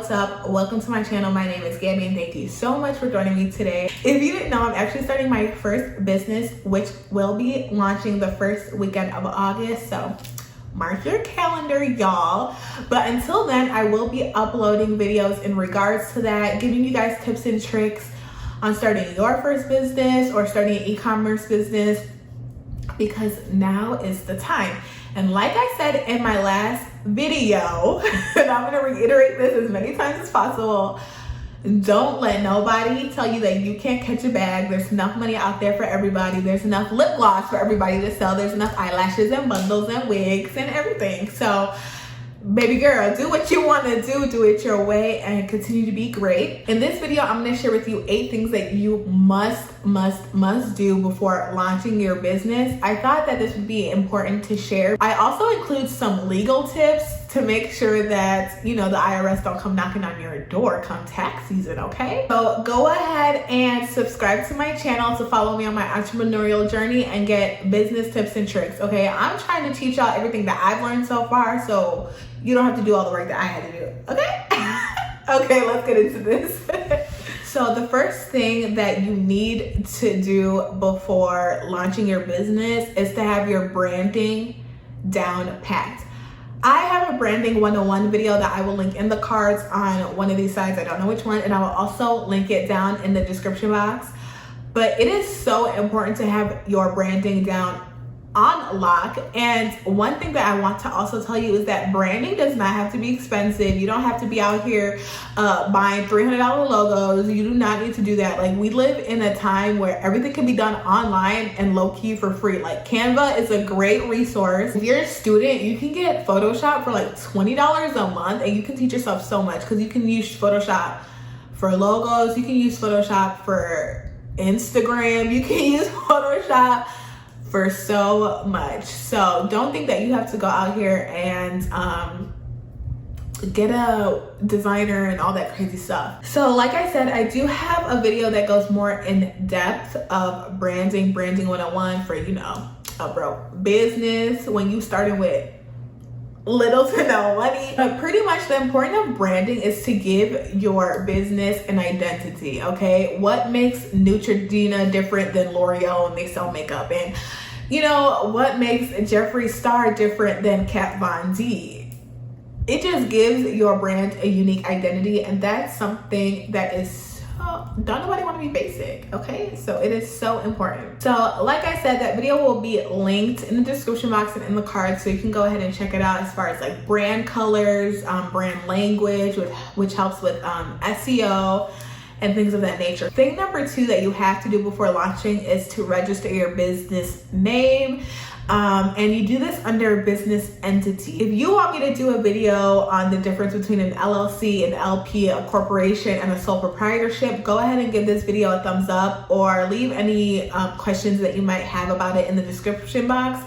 what's up? Welcome to my channel. My name is Gabby and thank you so much for joining me today. If you didn't know, I'm actually starting my first business, which will be launching the first weekend of August. So mark your calendar, y'all. But until then, I will be uploading videos in regards to that, giving you guys tips and tricks on starting your first business or starting an e-commerce business, because now is the time. And like I said in my last video, and I'm gonna reiterate this as many times as possible, don't let nobody tell you that you can't catch a bag. There's enough money out there for everybody. There's enough lip gloss for everybody to sell. There's enough eyelashes and bundles and wigs and everything. So baby girl, do what you want to do it your way, and continue to be great. In this video, I'm going to share with you 8 things that you must do before launching your business. I thought that this would be important to share. I also include some legal tips to make sure that, you know, the IRS don't come knocking on your door come tax season, okay? So go ahead and subscribe to my channel to follow me on my entrepreneurial journey and get business tips and tricks, okay? I'm trying to teach y'all everything that I've learned so far, so you don't have to do all the work that I had to do, okay? Okay, let's get into this. So the first thing that you need to do before launching your business is to have your branding down packed. I have a branding 101 video that I will link in the cards on one of these sides. I don't know which one, and I will also link it down in the description box. But it is so important to have your branding down on lock. And one thing that I want to also tell you is that branding does not have to be expensive. You don't have to be out here buying $300 logos. You do not need to do that. Like, we live in a time where everything can be done online and low-key for free. Like, Canva is a great resource. If you're a student, you can get Photoshop for like $20 a month, and you can teach yourself so much, because you can use Photoshop for logos, you can use Photoshop for Instagram, you can use Photoshop for so much. So don't think that you have to go out here and get a designer and all that crazy stuff. So like I said, I do have a video that goes more in depth of branding 101 for, you know, a broke business when you starting with little to no money. But pretty much the importance of branding is to give your business an identity, okay? What makes Neutrogena different than L'Oreal when they sell makeup? And you know, what makes Jeffree Star different than Kat Von D? It just gives your brand a unique identity, and that's something that is don't nobody want to be basic, okay? So it is so important. So like I said, that video will be linked in the description box and in the cards, so you can go ahead and check it out as far as like brand colors, brand language, which helps with SEO and things of that nature. Thing number 2 that you have to do before launching is to register your business name. And you do this under business entity. If you want me to do a video on the difference between an LLC, an LP, a corporation, and a sole proprietorship, go ahead and give this video a thumbs up, or leave any questions that you might have about it in the description box,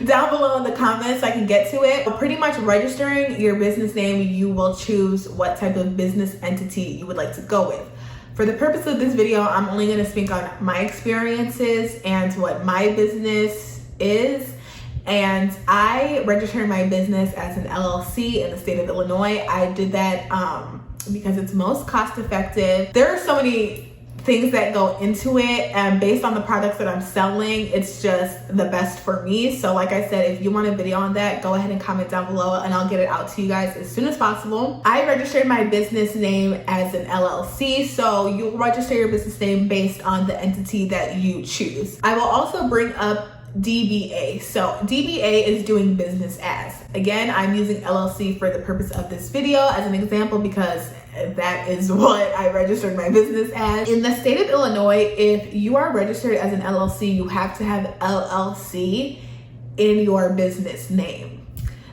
down below in the comments so I can get to it. But pretty much registering your business name, you will choose what type of business entity you would like to go with. For the purpose of this video, I'm only going to speak on my experiences and what my business is. And I registered my business as an LLC in the state of Illinois. I did that because it's most cost effective. There are so many things that go into it, and based on the products that I'm selling, it's just the best for me. So like I said, if you want a video on that, go ahead and comment down below and I'll get it out to you guys as soon as possible. I registered my business name as an LLC, so you'll register your business name based on the entity that you choose. I will also bring up DBA. So DBA is doing business as. Again, I'm using LLC for the purpose of this video as an example, because that is what I registered my business as. In the state of Illinois, if you are registered as an LLC, you have to have LLC in your business name.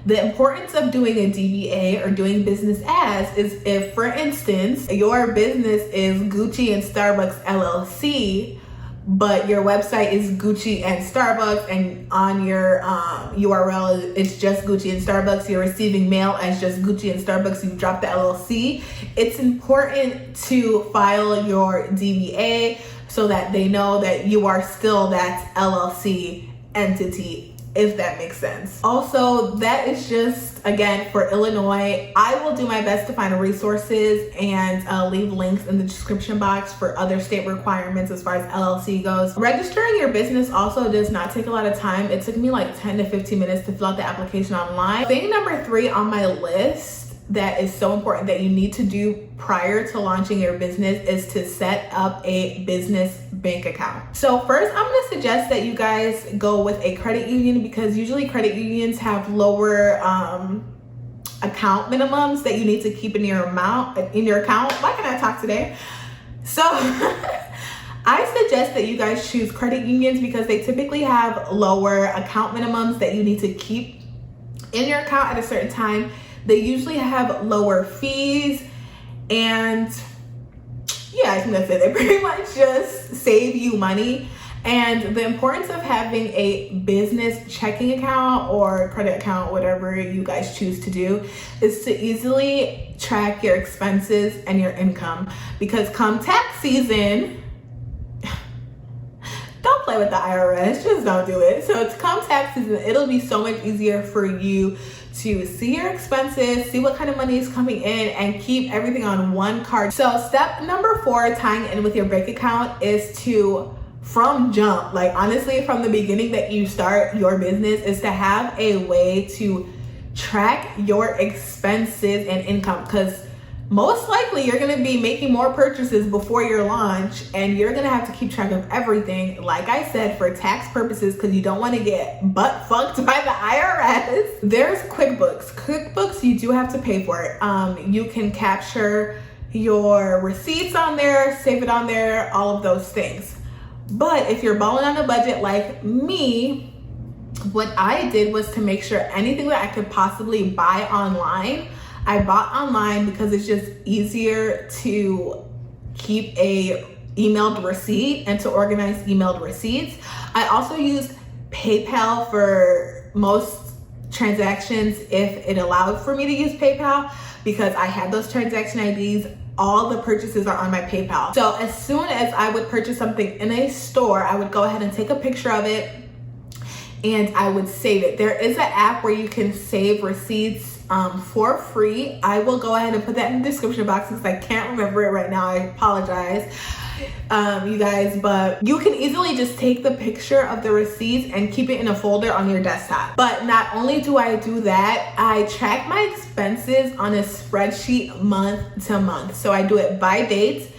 The importance of doing a DBA or doing business as is if, for instance, your business is Gucci and Starbucks LLC, but your website is Gucci and Starbucks, and on your URL it's just Gucci and Starbucks, you're receiving mail as just Gucci and Starbucks, you drop the LLC. It's important to file your DBA so that they know that you are still that LLC entity if that makes sense. Also, that is just, again, for Illinois. I will do my best to find resources and leave links in the description box for other state requirements as far as LLC goes. Registering your business also does not take a lot of time. It took me like 10 to 15 minutes to fill out the application online. Thing number 3 on my list that is so important that you need to do prior to launching your business is to set up a business bank account. So first, I'm going to suggest that you guys go with a credit union, because usually credit unions have lower account minimums that you need to keep in your account. Why can't I talk today? So I suggest that you guys choose credit unions because they typically have lower account minimums that you need to keep in your account at a certain time. They usually have lower fees, and yeah, I think that's it. They pretty much just save you money. And the importance of having a business checking account or credit account, whatever you guys choose to do, is to easily track your expenses and your income. Because come tax season, don't play with the IRS, just don't do it. So it's come tax season, it'll be so much easier for you to see your expenses, see what kind of money is coming in, and keep everything on one card. So step number 4, tying in with your bank account, is to, from jump, like honestly from the beginning that you start your business, is to have a way to track your expenses and income. Because most likely you're going to be making more purchases before your launch, and you're going to have to keep track of everything, like I said, for tax purposes, because you don't want to get butt fucked by the IRS. There's QuickBooks, you do have to pay for it. You can capture your receipts on there, save it on there, all of those things. But if you're balling on a budget like me, what I did was to make sure anything that I could possibly buy online, I bought online, because it's just easier to keep a emailed receipt and to organize emailed receipts. I also used PayPal for most transactions if it allowed for me to use PayPal, because I had those transaction IDs. All the purchases are on my PayPal. So as soon as I would purchase something in a store, I would go ahead and take a picture of it and I would save it. There is an app where you can save receipts for free. I will go ahead and put that in the description box because I can't remember it right now. I apologize, you guys, but you can easily just take the picture of the receipts and keep it in a folder on your desktop. But not only do I do that, I track my expenses on a spreadsheet month to month. So I do it by date,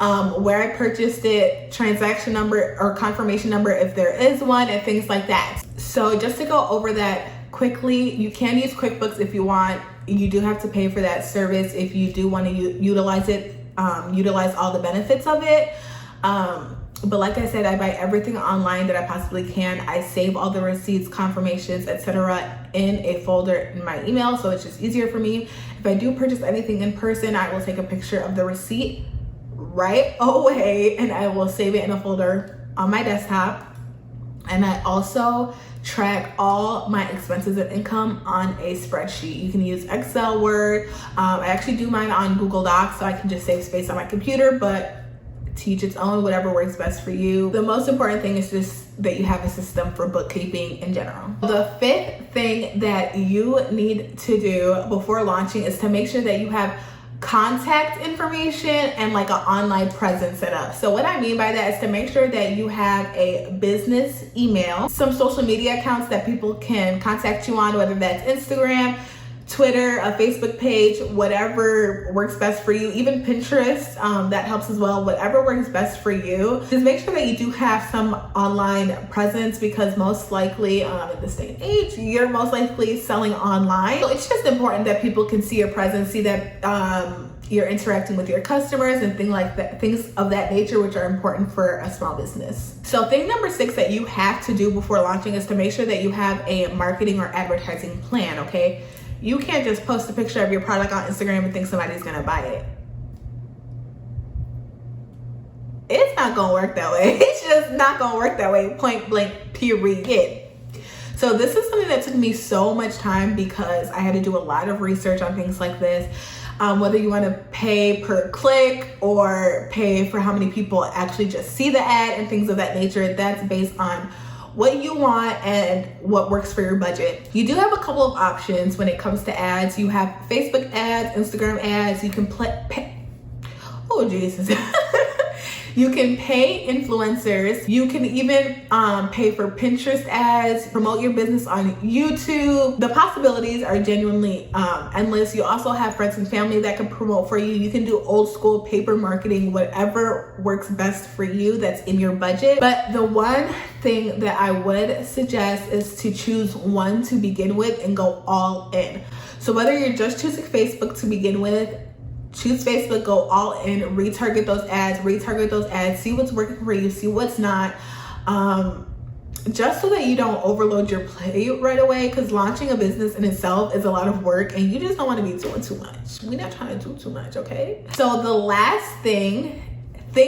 where I purchased it, transaction number or confirmation number if there is one, and things like that. So just to go over that quickly, you can use QuickBooks if you want. You do have to pay for that service if you do want to utilize it, utilize all the benefits of it. But like I said, I buy everything online that I possibly can. I save all the receipts, confirmations, etc. in a folder in my email, so it's just easier for me. If I do purchase anything in person, I will take a picture of the receipt right away and I will save it in a folder on my desktop. And I also track all my expenses and income on a spreadsheet. You can use Excel, Word. I actually do mine on Google Docs, so I can just save space on my computer, but to each its own, whatever works best for you. The most important thing is just that you have a system for bookkeeping in general. The 5th thing that you need to do before launching is to make sure that you have contact information and like an online presence set up. So what I mean by that is to make sure that you have a business email, some social media accounts that people can contact you on, whether that's Instagram, Twitter, a Facebook page, whatever works best for you, even Pinterest, that helps as well, whatever works best for you. Just make sure that you do have some online presence, because most likely in this day and age, you're most likely selling online. So it's just important that people can see your presence, see that you're interacting with your customers and things of that nature, which are important for a small business. So thing number 6 that you have to do before launching is to make sure that you have a marketing or advertising plan, okay? You can't just post a picture of your product on Instagram and think somebody's gonna buy it. It's not gonna work that way. It's just not gonna work that way, point blank, period. So this is something that took me so much time because I had to do a lot of research on things like this. Whether you want to pay per click or pay for how many people actually just see the ad and things of that nature, that's based on what you want and what works for your budget. You do have a couple of options when it comes to ads. You have Facebook ads, Instagram ads. You can oh Jesus. You can pay influencers. You can even pay for Pinterest ads, promote your business on YouTube. The possibilities are genuinely endless. You also have friends and family that can promote for you. You can do old school paper marketing, whatever works best for you that's in your budget. But the one thing that I would suggest is to choose one to begin with and go all in. So whether you're just choosing Facebook to begin with, choose Facebook, go all in, retarget those ads, see what's working for you, see what's not, just so that you don't overload your plate right away, because launching a business in itself is a lot of work and you just don't want to be doing too much. We're not trying to do too much, okay? So the last thing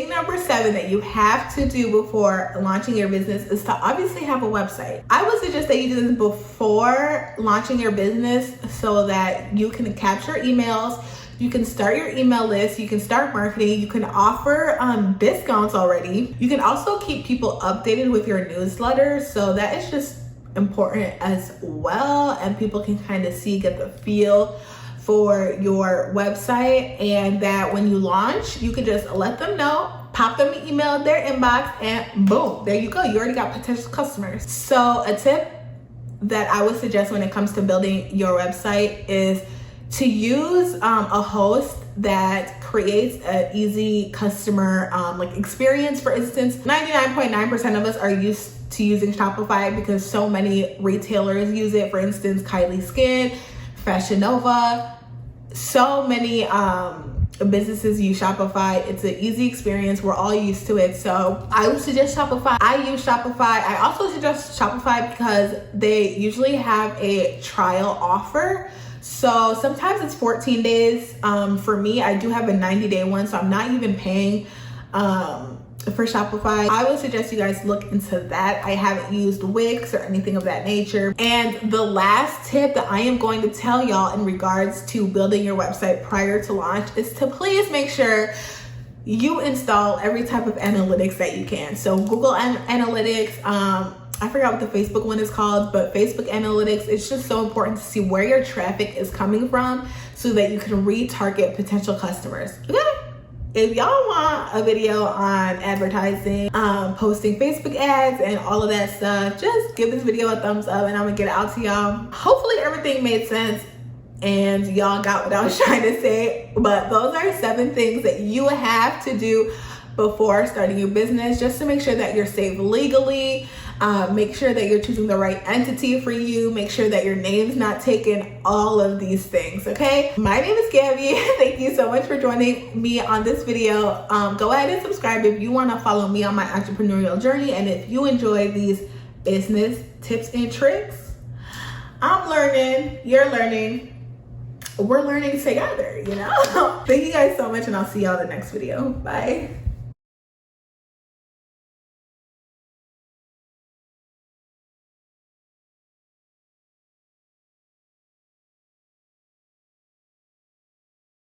number 7 that you have to do before launching your business is to obviously have a website. I would suggest that you do this before launching your business so that you can capture emails. You can start your email list, you can start marketing, you can offer discounts already. You can also keep people updated with your newsletter, so that is just important as well, and people can kind of get the feel for your website, and that when you launch, you can just let them know, pop them an email in their inbox, and boom, there you go. You already got potential customers. So a tip that I would suggest when it comes to building your website is to use a host that creates an easy customer experience. For instance, 99.9% of us are used to using Shopify because so many retailers use it. For instance, Kylie Skin, Fashion Nova, so many businesses use Shopify. It's an easy experience. We're all used to it. So I would suggest Shopify. I use Shopify. I also suggest Shopify because they usually have a trial offer. So sometimes it's 14 days. For me, I do have a 90-day one, so I'm not even paying for Shopify. I would suggest you guys look into that. I haven't used Wix or anything of that nature. And the last tip that I am going to tell y'all in regards to building your website prior to launch is to please make sure you install every type of analytics that you can. So Google Analytics, I forgot what the Facebook one is called, but Facebook Analytics, it's just so important to see where your traffic is coming from so that you can retarget potential customers. Okay? If y'all want a video on advertising, posting Facebook ads and all of that stuff, just give this video a thumbs up and I'm gonna get it out to y'all. Hopefully everything made sense and y'all got what I was trying to say, but those are 7 things that you have to do before starting your business, just to make sure that you're safe legally, make sure that you're choosing the right entity for you, make sure that your name's not taken, all of these things, okay? My name is Gabby. Thank you so much for joining me on this video. Go ahead and subscribe if you want to follow me on my entrepreneurial journey, and if you enjoy these business tips and tricks, I'm learning, you're learning, we're learning together, you know? Thank you guys so much, and I'll see y'all in the next video. Bye.